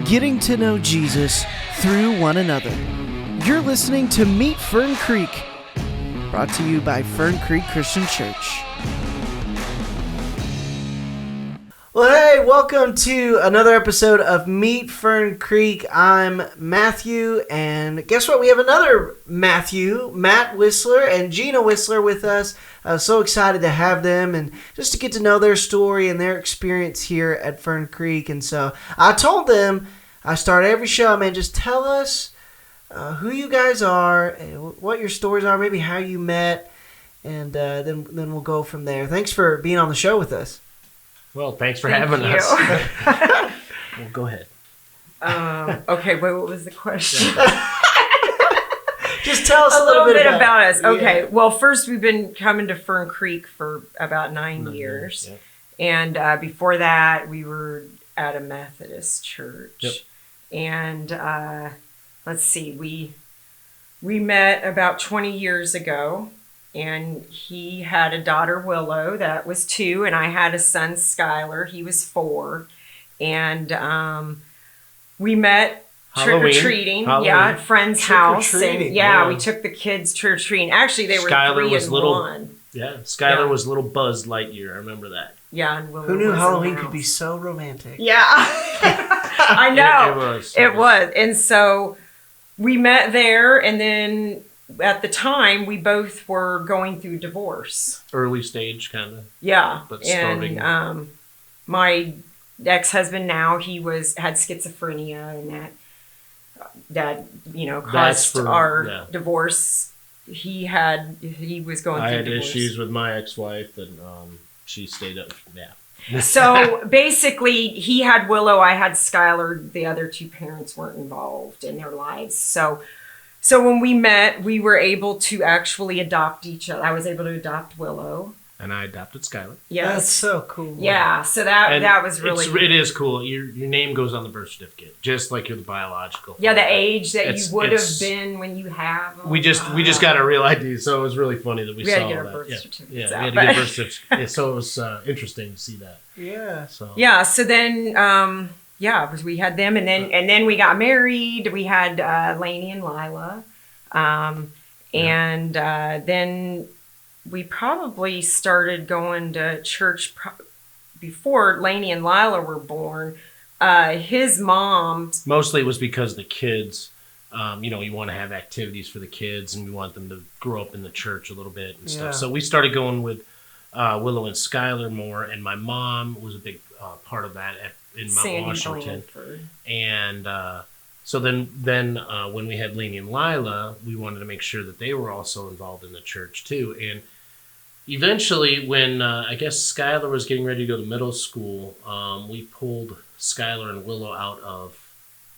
getting to know Jesus through one another. You're listening to Meet Fern Creek, brought to you by Fern Creek Christian Church. Well, hey, welcome to another episode of Meet Fern Creek. I'm Matthew, and guess what? We have another Matthew, Matt Whistler, and Gina Whisler with us. So excited to have them and just to get to know their story and their experience here at Fern Creek. And so I told them, I start every show, man, just tell us who you guys are, and what your stories are, maybe how you met, and then we'll go from there. Thanks for being on the show with us. Well, thanks for having us. Well, go ahead. Okay, wait, what was the question? Just tell us a little bit about us. Okay, well, first we've been coming to Fern Creek for about 9 years. Yep. And before that, we were at a Methodist church. Yep. And let's see, we met about 20 years ago. And he had a daughter, Willow, that was 2, and I had a son, Skylar. He was 4. And we met trick-or-treating, at a friend's house. And we took the kids trick-or-treating. Actually, they were Skylar 3 and 1. Yeah, Skylar was little Buzz Lightyear. I remember that. Yeah, and Willow. Who knew Halloween could be so romantic? Yeah. I know. It was. And so we met there, and then at the time, we both were going through divorce. Early stage, kind of. Yeah. But starting. And my ex-husband now, he had schizophrenia, and that caused our divorce. He was going through divorce. I had issues with my ex-wife, and she stayed up. Yeah. So basically, he had Willow, I had Skylar. The other 2 parents weren't involved in their lives. So when we met, we were able to actually adopt each other. I was able to adopt Willow. And I adopted Skylar. Yes. That's so cool. Yeah, so that was really... It is cool. Your name goes on the birth certificate, just like you're the biological father. Yeah, the age that you would have been when you have them. We just got a real ID, so it was really funny that we saw that. We had to get our birth certificates we out. had to get birth certificates. So it was interesting to see that. Yeah. So then... we had them, and then we got married. We had Lainey and Lila, and then we probably started going to church before Lainey and Lila were born. His mom mostly was because the kids. You want to have activities for the kids, and we want them to grow up in the church a little bit and stuff. So we started going with Willow and Skylar more, and my mom was a big part of that in Mount Washington. And so then when we had Lainey and Lila, we wanted to make sure that they were also involved in the church too. And eventually, when I guess Skylar was getting ready to go to middle school, we pulled Skylar and Willow out of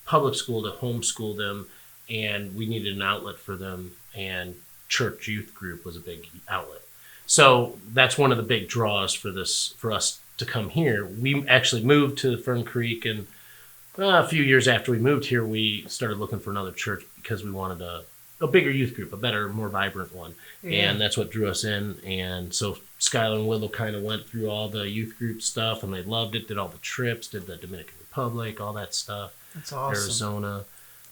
public school to homeschool them, and we needed an outlet for them, and church youth group was a big outlet. So that's one of the big draws for us to come here. We actually moved to Fern Creek, and a few years after we moved here, we started looking for another church because we wanted a bigger youth group, a better, more vibrant one. Yeah. And that's what drew us in. And so Skylar and Willow kind of went through all the youth group stuff, and they loved it, did all the trips, did the Dominican Republic, all that stuff. That's awesome. Arizona.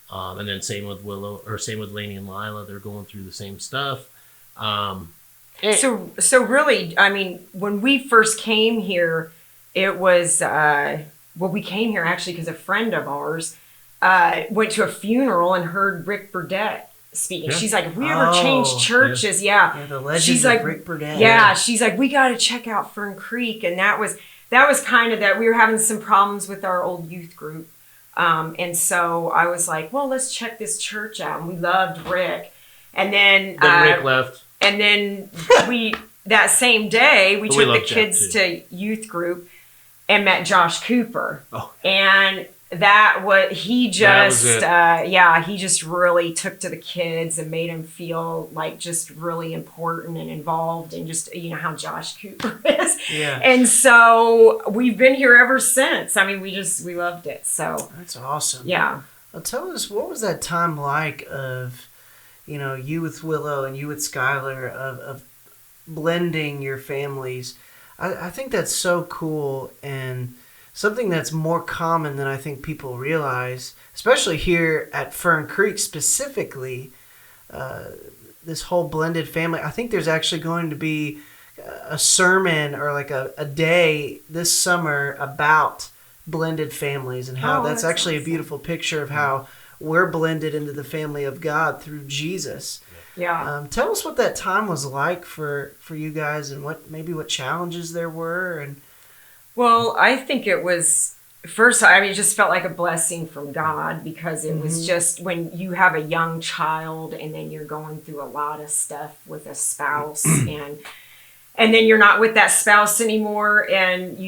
And then same with Lainey and Lila. They're going through the same stuff. So really, I mean, when we first came here, it was, we came here actually because a friend of ours went to a funeral and heard Rick Burdett speaking. Yeah. She's like, if we ever change churches, the legend of Rick Burdett. Yeah, she's like, we got to check out Fern Creek. And that was kind of that. We were having some problems with our old youth group. And so I was like, well, let's check this church out. And we loved Rick. And then Rick left. And then that same day, we took the kids to youth group and met Josh Cooper. Oh. And he just really took to the kids and made them feel like just really important and involved, and just, how Josh Cooper is. Yeah. And so we've been here ever since. I mean, we loved it. So that's awesome. Yeah. Well, tell us, what was that time like of, you with Willow and you with Skylar, of blending your families? I think that's so cool. And something that's more common than I think people realize, especially here at Fern Creek specifically. This whole blended family. I think there's actually going to be a sermon or like a day this summer about blended families and how that's actually awesome. A beautiful picture of how we're blended into the family of God through Jesus. Yeah. Tell us what that time was like for you guys and what challenges there were. And well, I think it was first, I mean, it just felt like a blessing from God because it was just when you have a young child and then you're going through a lot of stuff with a spouse and then you're not with that spouse anymore. And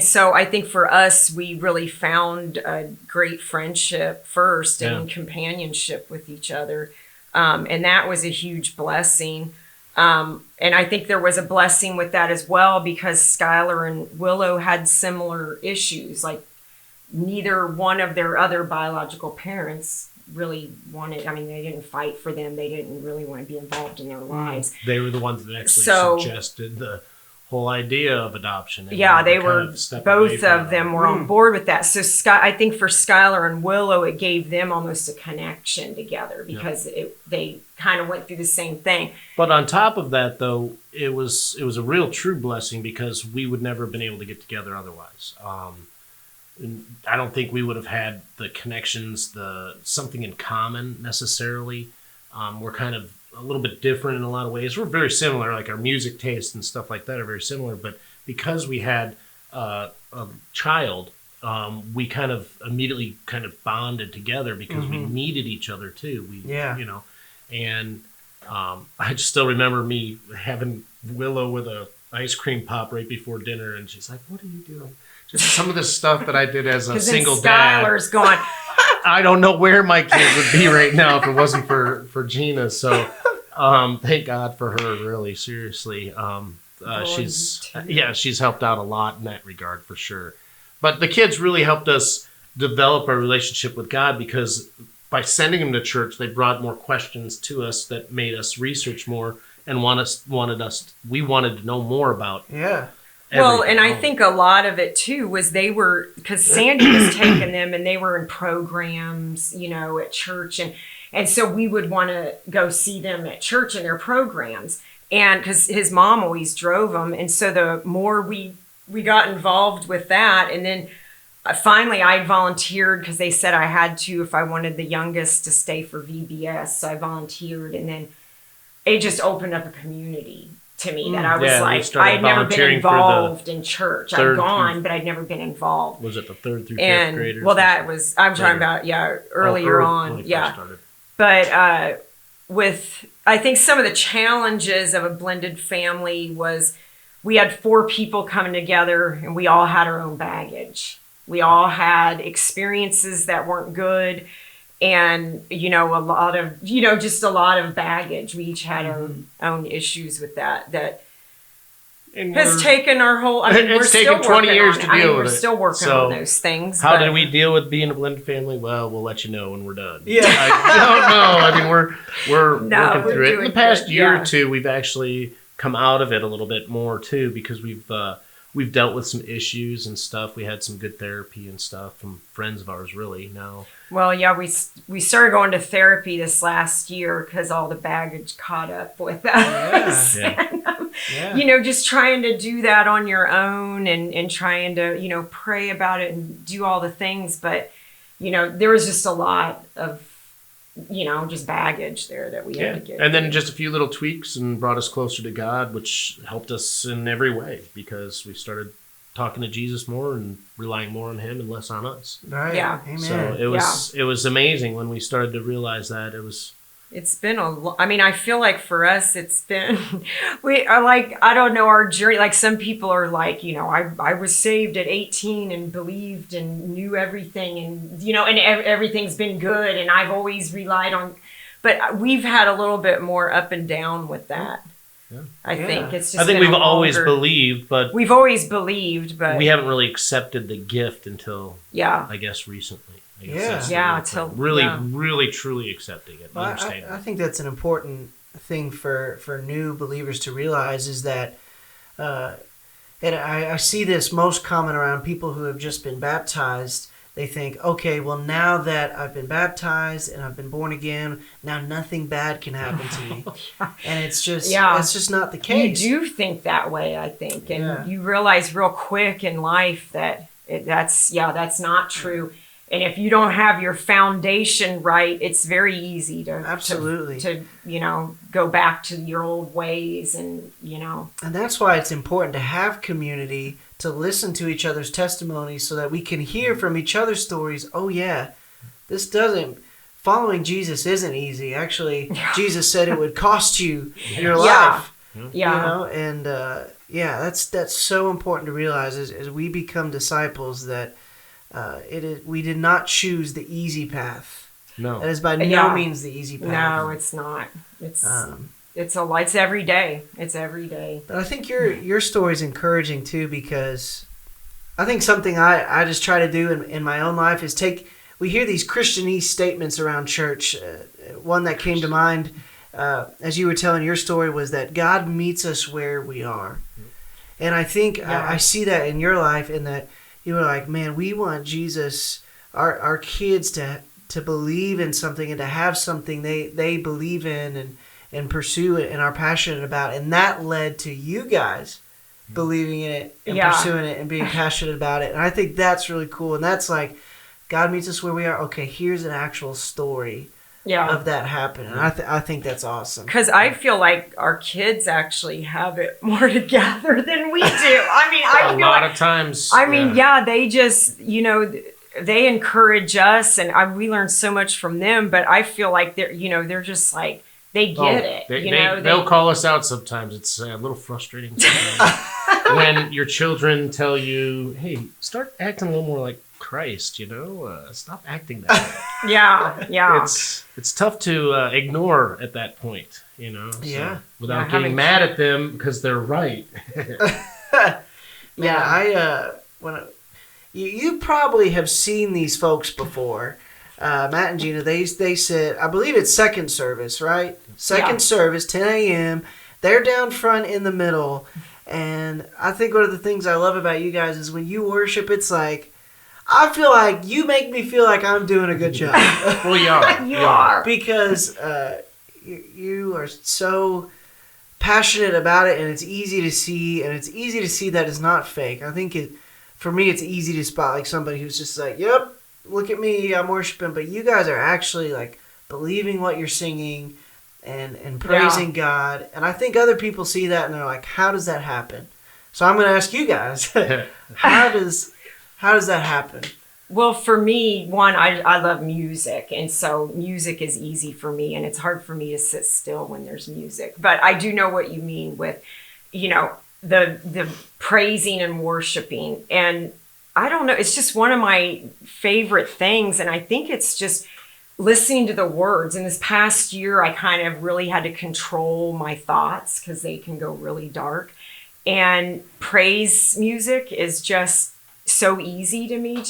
so I think for us, we really found a great friendship first and companionship with each other. And that was a huge blessing. And I think there was a blessing with that as well because Skylar and Willow had similar issues. Like neither one of their other biological parents really wanted, I mean, they didn't fight for them. They didn't really want to be involved in their lives. They were the ones that actually suggested the whole idea of adoption. Yeah, they were, both of them were on board with that. So I think for Skylar and Willow, it gave them almost a connection together because they kind of went through the same thing. But on top of that, though, it was a real true blessing because we would never have been able to get together otherwise. I don't think we would have had the connections, something in common necessarily. We're kind of a little bit different in a lot of ways. We're very similar, like our music taste and stuff like that are very similar. But because we had a child, we kind of immediately kind of bonded together because we needed each other too. And I just still remember me having Willow with a ice cream pop right before dinner, and she's like, "What are you doing?" Just some of the stuff that I did as a single dad. Skylar's going, I don't know where my kids would be right now if it wasn't for Gina. So thank God for her, really, seriously. She's helped out a lot in that regard for sure. But the kids really helped us develop our relationship with God because by sending them to church, they brought more questions to us that made us research more and we wanted to know more about. Yeah. Well, and I think a lot of it too was because Sandy was taking them and they were in programs, at church. And so we would want to go see them at church in their programs. And because his mom always drove them. And so the more we got involved with that. And then finally I volunteered because they said I had to if I wanted the youngest to stay for VBS. So I volunteered. And then it just opened up a community to me that I was I had never been involved in church. I'd gone, but I'd never been involved. Was it the 3rd through 5th graders? Well, that was, I'm talking about, earlier on. But with, I think some of the challenges of a blended family was we had 4 people coming together and we all had our own baggage. We all had experiences that weren't good. And, a lot of, just a lot of baggage. We each had our own issues with that has taken our whole, we're still taken 20 years to deal with it. We're still working on those things. How did we deal with being a blended family? Well, we'll let you know when we're done. Yeah. I don't know. We're working through it. In the past year or two, we've actually come out of it a little bit more too, because we've dealt with some issues and stuff. We had some good therapy and stuff from friends of ours, really, now. Well, we started going to therapy this last year because all the baggage caught up with us. And, just trying to do that on your own and trying to, pray about it and do all the things. But, there was just a lot of, just baggage there that we had to get. And then just a few little tweaks and brought us closer to God, which helped us in every way because we started talking to Jesus more and relying more on him and less on us. Right. Yeah. Amen. So it was amazing when we started to realize that. It's been I feel like for us, it's been, I don't know, our journey, like some people are like, I was saved at 18 and believed and knew everything and, and everything's been good and I've always relied on, but we've had a little bit more up and down with that. Yeah. I think it's just. I think we've always believed, but we haven't really accepted the gift until I guess recently. Until really truly accepting it. I think that's an important thing for new believers to realize is that And I see this most common around people who have just been baptized. They think, okay, well, now that I've been baptized and I've been born again, now nothing bad can happen to me. And it's just not the case. You do think that way, I think. And you realize real quick in life that that's not true. And if you don't have your foundation right, it's very easy to go back to your old ways and. And that's why it's important to have community, to listen to each other's testimonies so that we can hear from each other's stories. Oh yeah, following Jesus isn't easy. Actually, Jesus said it would cost you your life. Yeah. And that's so important to realize as we become disciples that we did not choose the easy path. No. That is by no means the easy path. No, it's not. It's every day. It's every day. But I think your story is encouraging too, because I think something I just try to do in my own life is we hear these Christianese statements around church. One that came to mind as you were telling your story was that God meets us where we are. And I think I see that in your life, in that you were like, man, we want Jesus, our kids to believe in something and to have something they believe in and pursue it and are passionate about. And that led to you guys believing in it and pursuing it and being passionate about it. And I think that's really cool. And that's like, God meets us where we are. Okay, here's an actual story of that happening. And I think that's awesome. Because I feel like our kids actually have it more together than we do. I mean, I feel a lot of times. I mean, they just, they encourage us, and we learn so much from them. But I feel like they're just like, they get it. They'll call us out sometimes. It's a little frustrating sometimes when your children tell you, "Hey, start acting a little more like Christ." Stop acting that way. Yeah. It's tough to ignore at that point. Without getting mad at them because they're right. You probably have seen these folks before. Matt and Gina, they said, I believe it's second service, right? Second service, 10 a.m. They're down front in the middle. And I think one of the things I love about you guys is when you worship, it's like, I feel like you make me feel like I'm doing a good job. Well, you are. You are. Because you are so passionate about it, and it's easy to see, that it's not fake. I think for me, it's easy to spot like somebody who's just like, yep, look at me, I'm worshiping. But you guys are actually like believing what you're singing and praising God. And I think other people see that and they're like, how does that happen? So I'm going to ask you guys, how does that happen? Well, for me, I love music, and so music is easy for me, and it's hard for me to sit still when there's music. But I do know what you mean with, the praising and worshiping. And I don't know, it's just one of my favorite things, and I think it's just listening to the words. In this past year, I kind of really had to control my thoughts because they can go really dark. And praise music is just so easy to me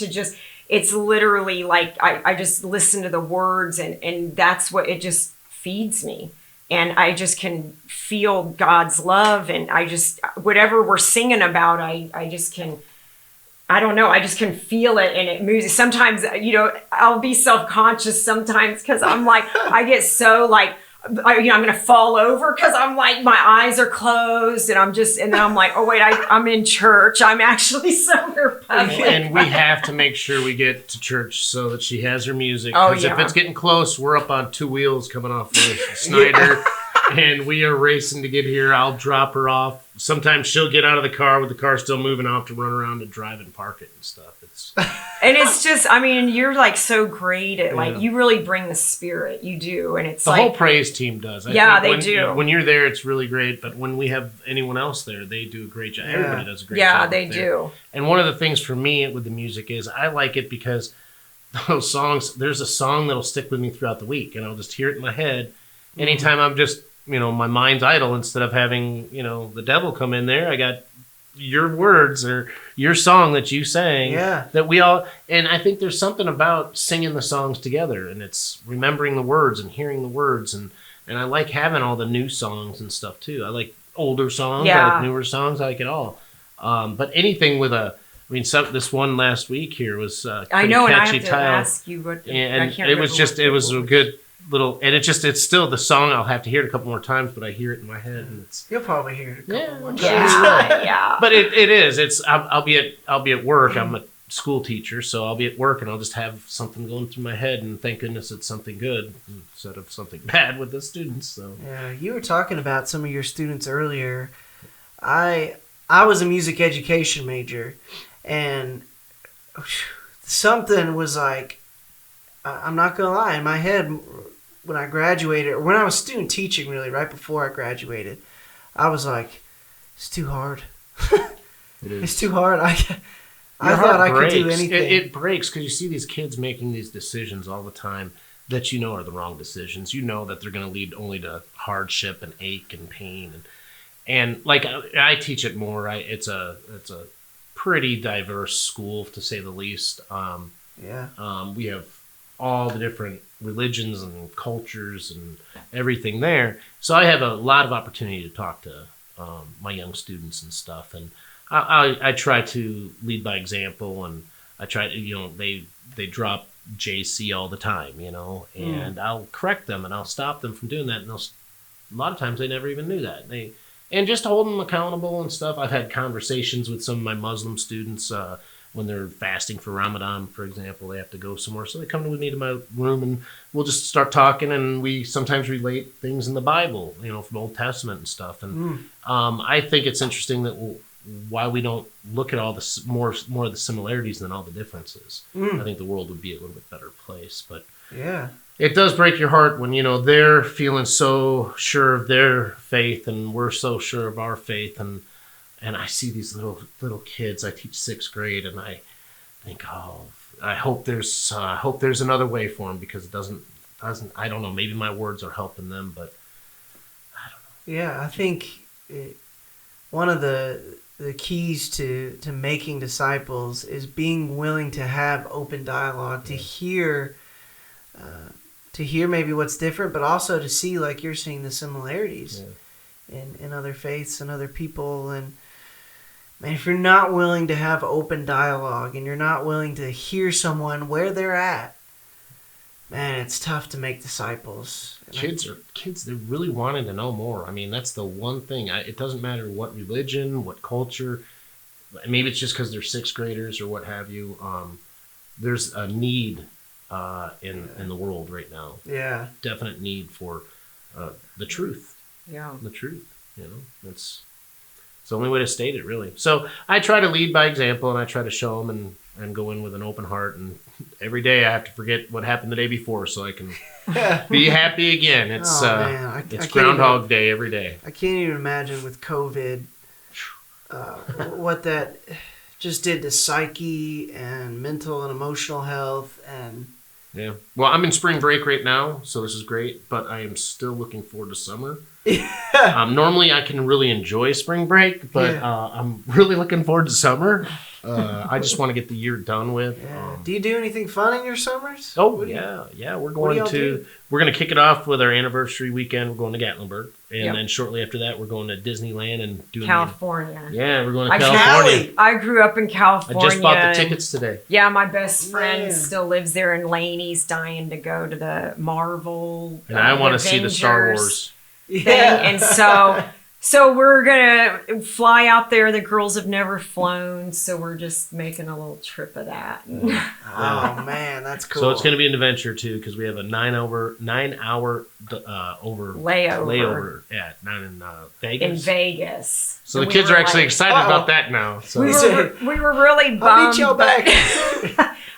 it's literally like I just listen to the words and that's what it just feeds me. And I just can feel God's love, and I just, whatever we're singing about, I just can, I don't know, I just can feel it, and it moves. Sometimes, I'll be self-conscious sometimes because I'm like, I get so like, I'm going to fall over because I'm like, my eyes are closed, and then I'm like, oh wait, I'm in church. I'm actually somewhere public. And we have to make sure we get to church so that she has her music. Because if it's getting close, we're up on two wheels coming off of Snyder. And we are racing to get here. I'll drop her off. Sometimes she'll get out of the car with the car still moving off to run around and drive and park it and stuff. And it's just, you're like so great at like, you really bring the spirit. You do. And it's the whole praise team does. I think they do. When you're there, it's really great. But when we have anyone else there, they do a great job. Everybody does a great job. Yeah, they do. And one of the things for me with the music is I like it because those songs, there's a song that'll stick with me throughout the week. And I'll just hear it in my head. Anytime I'm just, my mind's idle, instead of having, the devil come in there, I got your words or your song that you sang that we all, and I think there's something about singing the songs together, and it's remembering the words and hearing the words, and I like having all the new songs and stuff too. I like older songs, I like newer songs, I like it all. But anything with this one last week here was I know, and I have catchy to title. ask you what. And it was a good little, and it's still the song. I'll have to hear it a couple more times, but I hear it in my head, and it's. You'll probably hear it a couple more times. Yeah. But it is. I'll be at work. I'm a school teacher, so I'll be at work, and I'll just have something going through my head, and thank goodness it's something good instead of something bad with the students. So yeah, you were talking about some of your students earlier. I was a music education major, and something was like, I'm not gonna lie, in my head when I graduated, or when I was student teaching, really right before I graduated, I was like, it's too hard. It's too hard. I thought I could do anything. It breaks because you see these kids making these decisions all the time that you know are the wrong decisions. You know that they're going to lead only to hardship and ache and pain. And like I teach it more. It's a pretty diverse school, to say the least. We have all the different religions and cultures and everything there. So I have a lot of opportunity to talk to my young students and stuff. And I try to lead by example, and I try to, they drop JC all the time, and I'll correct them and I'll stop them from doing that. And a lot of times they never even knew that. And just hold them accountable and stuff. I've had conversations with some of my Muslim students when they're fasting for Ramadan, for example. They have to go somewhere, so they come with me to my room, and we'll just start talking. And we sometimes relate things in the Bible, from Old Testament and stuff. And I think it's interesting that why we don't look at all the more of the similarities than all the differences. I think the world would be a little bit better place. But yeah, it does break your heart when they're feeling so sure of their faith and we're so sure of our faith, and I see these little kids. I teach 6th grade, and I think, I hope there's another way for them, because it doesn't. I don't know. Maybe my words are helping them, but I don't know. Yeah, I think one of the keys to making disciples is being willing to have open dialogue, to hear maybe what's different, but also to see, like you're seeing, the similarities in other faiths and other people. And man, if you're not willing to have open dialogue and you're not willing to hear someone where they're at, man, it's tough to make disciples. Kids, they're really wanting to know more. I mean, that's the one thing. It doesn't matter what religion, what culture. Maybe it's just because they're 6th graders or what have you. There's a need in the world right now. Yeah. Definite need for the truth. Yeah. The truth. It's the only way to state it, really. So I try to lead by example, and I try to show them and go in with an open heart. And every day I have to forget what happened the day before so I can be happy again. It's it's Groundhog Day every day. I can't even imagine with COVID what that just did to psyche and mental and emotional health. And yeah, well, I'm in spring break right now, so this is great, but I am still looking forward to summer. Normally I can really enjoy spring break, but I'm really looking forward to summer. I just want to get the year done with. Yeah. Do you do anything fun in your summers? Oh, yeah. We're going to kick it off with our anniversary weekend. We're going to Gatlinburg. And then shortly after that, we're going to Disneyland and doing California. We're going to California. I grew up in California. I just bought the tickets today. Yeah, my best friend still lives there, and Laney's dying to go to the Marvel. And I want to see the Star Wars thing. And so we're gonna fly out there. The girls have never flown, so we're just making a little trip of that. Oh man, that's cool. So it's gonna be an adventure too, because we have a 9 hour layover in Vegas. In Vegas. So the kids are actually excited about that now. So we were really bummed. I'll meet y'all back.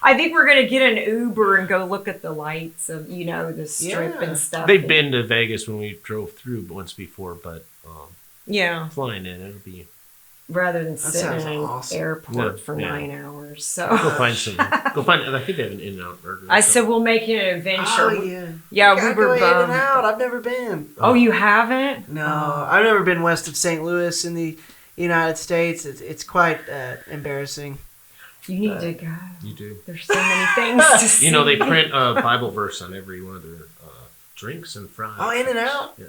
I think we're gonna get an Uber and go look at the lights of the strip and stuff. They've been to Vegas when we drove through once before, but flying in, it'll be rather than sitting in an airport for 9 hours. So go find some. I think they have an In-N-Out burger. I said we'll make it an adventure. Oh yeah. We were bummed. In-N-Out. I've never been. Oh, you haven't? No, I've never been west of St. Louis in the United States. It's quite embarrassing. You need to go. You do. There's so many things to see. They print a Bible verse on every one of their drinks and fries. Oh, In-N-Out? Yeah.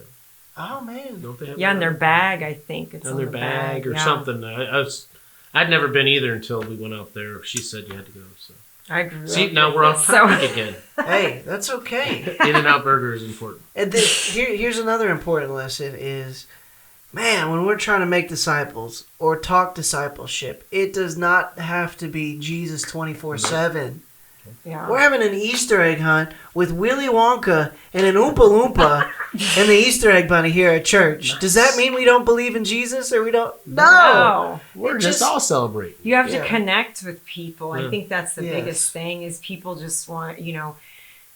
Oh, man. Don't they have in their bag, I think. It's on their bag or something. I'd never been either until we went out there. She said you had to go. So I grew see, up now with we're it, off topic again. Hey, that's okay. In-N-Out Burger is important. And then here's another important lesson is, man, when we're trying to make disciples or talk discipleship, it does not have to be Jesus 24/7. Yeah. We're having an Easter egg hunt with Willy Wonka and an Oompa Loompa and the Easter egg bunny here at church. Nice. Does that mean we don't believe in Jesus or we don't? No. No. We're just all celebrating. You have to Yeah. connect with people. Yeah. I think that's the Yes. biggest thing is people just want,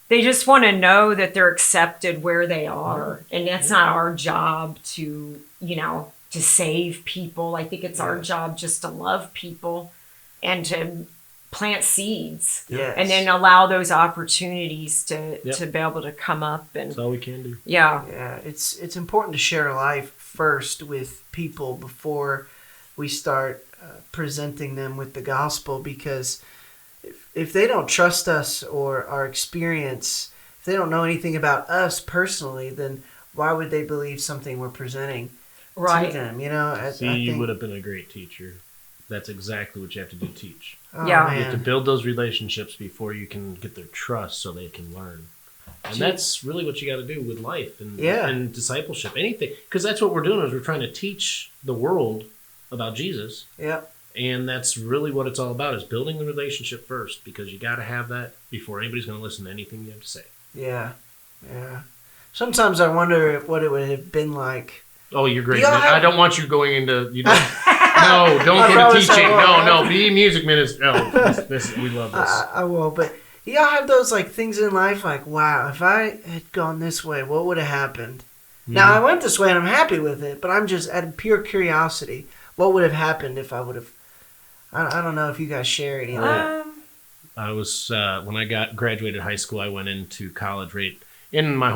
they just want to know that they're accepted where they are. And that's not our job to, to save people. I think it's our job just to love people and to plant seeds. Yes. And then allow those opportunities to Yep. be able to come up. And That's all we can do. yeah. Yeah, it's important to share life first with people before we start presenting them with the gospel, because if they don't trust us or our experience, if they don't know anything about us personally, then why would they believe something we're presenting Right. to them? I See, think, you would have been a great teacher. That's exactly what you have to do, teach. oh, Yeah. You have to man. build those relationships before you can get their trust so they can learn. And that's really what you got to do with life and discipleship, anything. Because that's what we're doing is we're trying to teach the world about Jesus. Yep. And that's really what it's all about is building the relationship first, because you got to have that before anybody's going to listen to anything you have to say. Yeah. Yeah. Sometimes I wonder what it would have been like. Oh, you're great. Do y'all Man. have- I don't want you going into, no, don't I go promise to I teaching. won't. No, be music minister. No, we love this. I will, but y'all have those things in life wow, if I had gone this way, what would have happened? Now I went this way and I'm happy with it, but I'm just out of pure curiosity. What would have happened if I would have? I don't know if you guys share any of that. I was when I graduated high school, I went into college right in my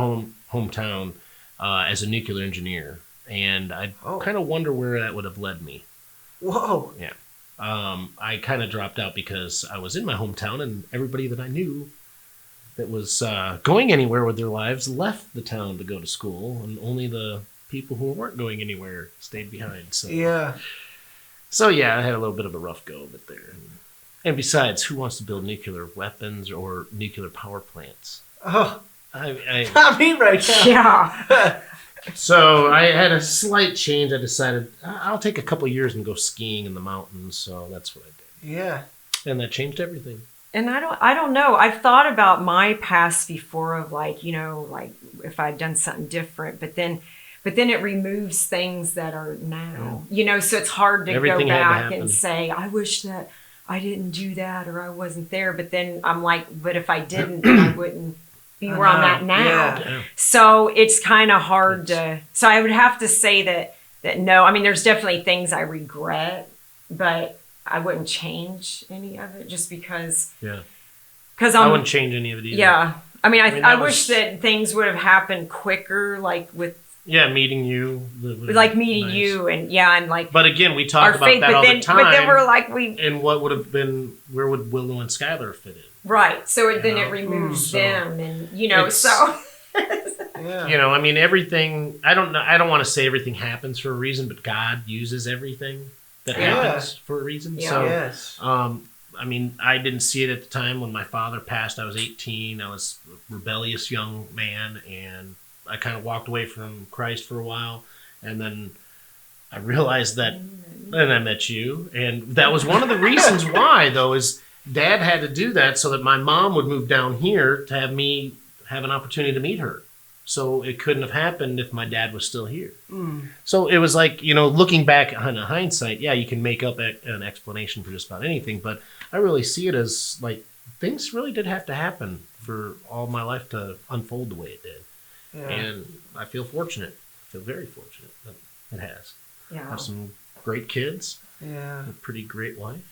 hometown as a nuclear engineer, and I kind of wonder where that would have led me. Whoa! Yeah, I kind of dropped out because I was in my hometown, and everybody that I knew that was going anywhere with their lives left the town to go to school, and only the people who weren't going anywhere stayed behind. So Yeah. So yeah, I had a little bit of a rough go of it there. And besides, who wants to build nuclear weapons or nuclear power plants? Oh, I not me right now. Yeah. So I had a slight change. I decided I'll take a couple of years and go skiing in the mountains. So that's what I did, Yeah. and that changed everything. And I don't know. I've thought about my past before of if I'd done something different, but then it removes things that are now, so it's hard to Everything go had to back happen. and say, I wish that I didn't do that or I wasn't there. But then I'm like, but if I didn't, then I wouldn't be where I'm at now. Yeah. So it's kind of hard so I would have to say that no, I mean, there's definitely things I regret, but I wouldn't change any of it just because. Yeah. Because I wouldn't change any of it either. Yeah. I mean, I that wish that things would have happened quicker, meeting you. meeting Nice. you and But again, we talk our about faith, that all the time. but then we're and what would have been, where would Willow and Skylar fit in? right. So then know? it removes So them and, it's- so. Yeah. I mean, everything, I don't want to say everything happens for a reason, but God uses everything that happens for a reason. Yeah. So, Yes. I mean, I didn't see it at the time when my father passed. I was 18. I was a rebellious young man, and I kind of walked away from Christ for a while. And then I realized that, and I met you. And that was one of the reasons why, though, is Dad had to do that so that my mom would move down here to have me have an opportunity to meet her. So it couldn't have happened if my dad was still here. So it was like, looking back on hindsight, yeah, you can make up an explanation for just about anything, but I really see it as like things really did have to happen for all my life to unfold the way it did. Yeah. And I feel fortunate. I feel very fortunate that it has. Yeah. I have some great kids, Yeah. a pretty great wife.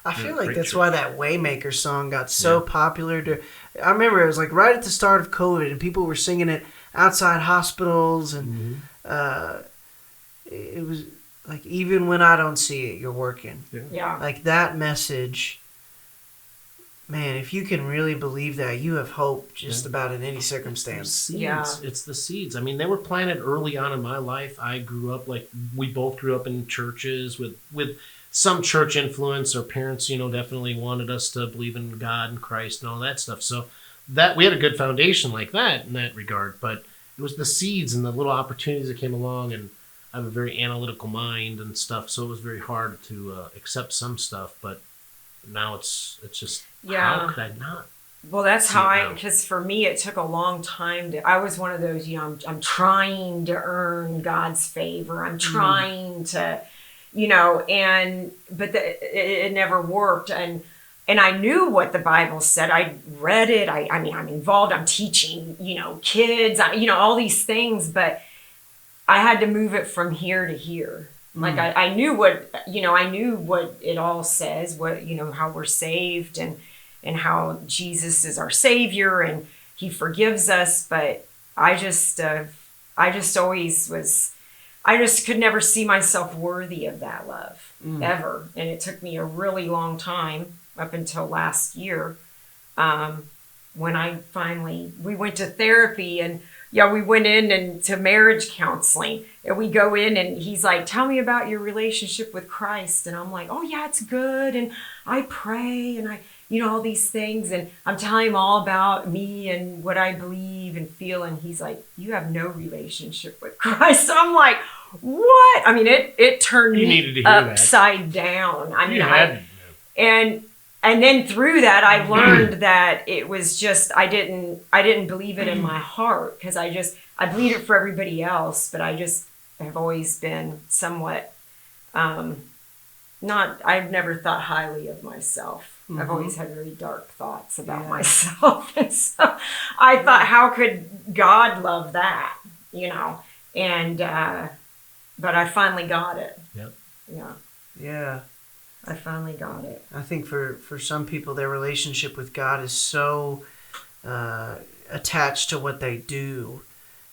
I feel Yeah, like great that's church. why that Waymaker song got so popular. I remember it was right at the start of COVID, and people were singing it outside hospitals, and it was like, even when I don't see it, you're working. Yeah. Like that message Man, if you can really believe that, you have hope just about in any circumstance. Seeds. Yeah. It's the seeds. I mean, they were planted early on in my life. I grew up we both grew up in churches with some church influence. Our parents, definitely wanted us to believe in God and Christ and all that stuff. So that we had a good foundation like that in that regard. But it was the seeds and the little opportunities that came along, and I have a very analytical mind and stuff. So it was very hard to accept some stuff, but now it's just, how could I not? Well, that's how because for me, it took a long time I was one of those, I'm trying to earn God's favor. I'm trying to, but it never worked. And I knew what the Bible said. I read it. I mean, I'm involved. I'm teaching, kids, all these things, but I had to move it from here to here. Like I knew what, I knew what it all says, what, how we're saved and how Jesus is our Savior and He forgives us. But I just could never see myself worthy of that love ever. And it took me a really long time up until last year when we went to therapy and we went in and to marriage counseling, and we go in and he's like, tell me about your relationship with Christ. And I'm like, oh yeah, it's good. And I pray and I, all these things. And I'm telling him all about me and what I believe and feel. And he's like, you have no relationship with Christ. So I'm like, what? I mean, it turned me upside down. I mean, and then through that, I learned that it was just, I didn't believe it in my heart because I believed it for everybody else, but I just have always been somewhat, I've never thought highly of myself. I've always had very dark thoughts about myself. And so I thought, how could God love that, and, but I finally got it. Yep. Yeah. Yeah. I finally got it. I think for some people, their relationship with God is so attached to what they do,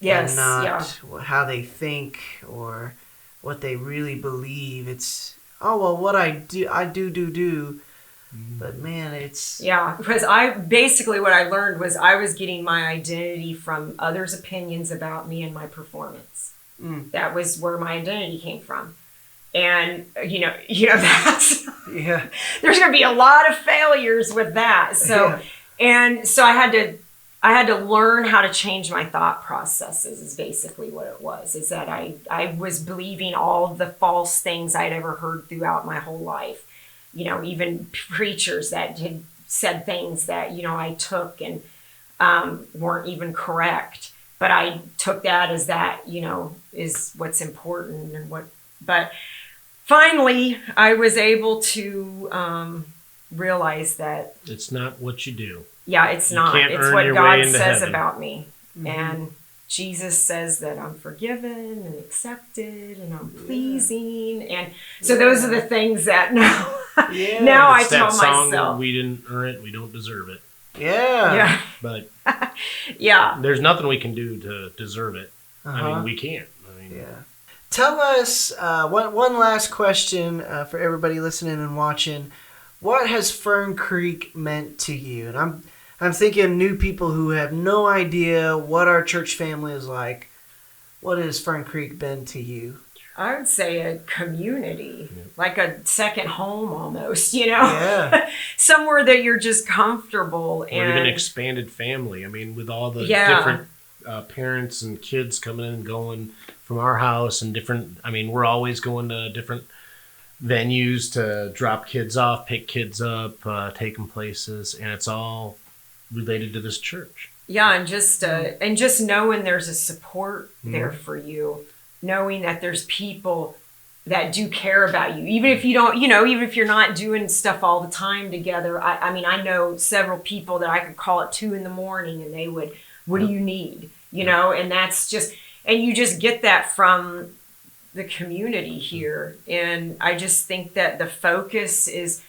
and not how they think or what they really believe. It's what I do. But man, it's because what I learned was I was getting my identity from others' opinions about me and my performance. That was where my identity came from. And, that's, there's going to be a lot of failures with that. So, and so I had to learn how to change my thought processes is basically what it was, is that I was believing all the false things I'd ever heard throughout my whole life. Even preachers that had said things that, I took and weren't even correct. But I took that as that, is what's important but finally, I was able to realize that it's not what you do. Yeah, it's not. It's what God says about me. And Jesus says that I'm forgiven and accepted and I'm pleasing. And so those are the things that now I tell myself. We didn't earn it. We don't deserve it. Yeah. But yeah, there's nothing we can do to deserve it. I mean, we can't. Tell us one last question for everybody listening and watching. What has Fern Creek meant to you? And I'm thinking new people who have no idea what our church family is like. What has Fern Creek been to you? I would say a community, like a second home almost, somewhere that you're just comfortable. Or even an expanded family. I mean, with all the different parents and kids coming in and going from our house and we're always going to different venues to drop kids off, pick kids up, take them places, and it's all related to this church. Yeah, and just knowing there's a support there for you, knowing that there's people that do care about you, even if you don't, even if you're not doing stuff all the time together. I know several people that I could call at 2 a.m. and they would, what do you need? And that's just, and you just get that from the community here. And I just think that the focus is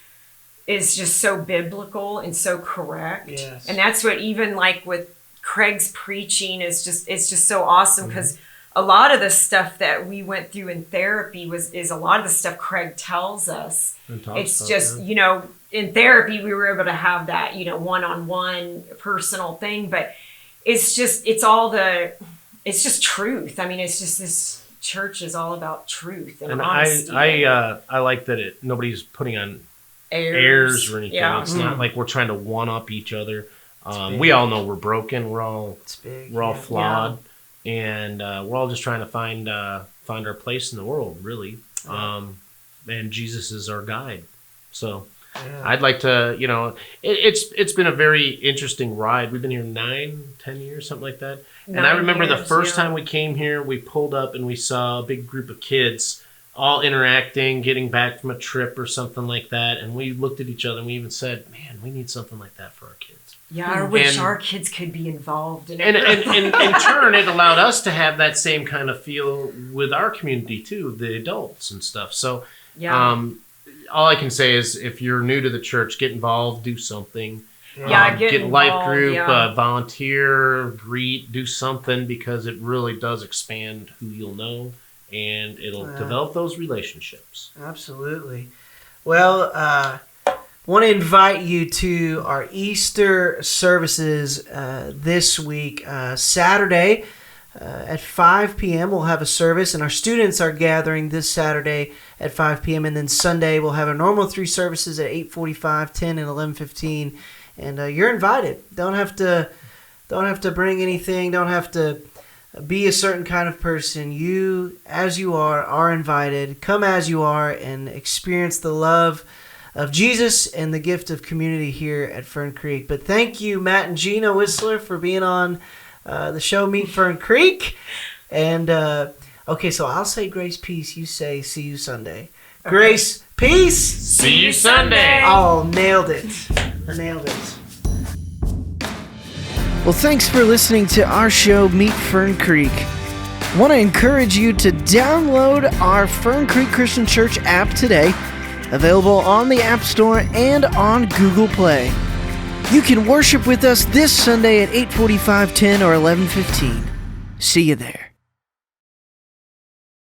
just so biblical and so correct. Yes. And that's what even like with Craig's preaching it's just so awesome because a lot of the stuff that we went through in therapy is a lot of the stuff Craig tells us. It's just, in therapy, we were able to have that, one-on-one personal thing, but it's just truth. I mean, it's just this church is all about truth and honesty. I like that nobody's putting on airs or anything. Yeah. It's not like we're trying to one-up each other. We all know we're broken. We're all flawed. Yeah. And we're all just trying to find our place in the world, really. And Jesus is our guide. So I'd like to, it's been a very interesting ride. We've been here 9-10 years, something like that. And I remember the first time we came here, we pulled up and we saw a big group of kids all interacting, getting back from a trip or something like that. And we looked at each other and we even said, man, we need something like that for our kids. Yeah, I wish our kids could be involved in it. And in turn, it allowed us to have that same kind of feel with our community too, the adults and stuff. So all I can say is if you're new to the church, get involved, do something. Get a life group, volunteer, greet, do something, because it really does expand who you'll know, and it'll develop those relationships. Absolutely. Well, want to invite you to our Easter services this week. Saturday at 5 p.m. we'll have a service, and our students are gathering this Saturday at 5 p.m. And then Sunday we'll have our normal 3 services at 8:45, 10, and 11:15. And you're invited. Don't have to bring anything. Don't have to be a certain kind of person. You, as you are invited. Come as you are and experience the love of Jesus and the gift of community here at Fern Creek. But thank you, Matt and Gina Whisler, for being on the show Meet Fern Creek. And okay, so I'll say grace, peace. You say see you Sunday. Okay. Grace, peace. See you Sunday. Oh, nailed it. Nailed it. Well, thanks for listening to our show Meet Fern Creek. I want to encourage you to download our Fern Creek Christian Church app today. Available on the App Store and on Google Play. You can worship with us this Sunday at 8:45, 10, or 11:15. See you there.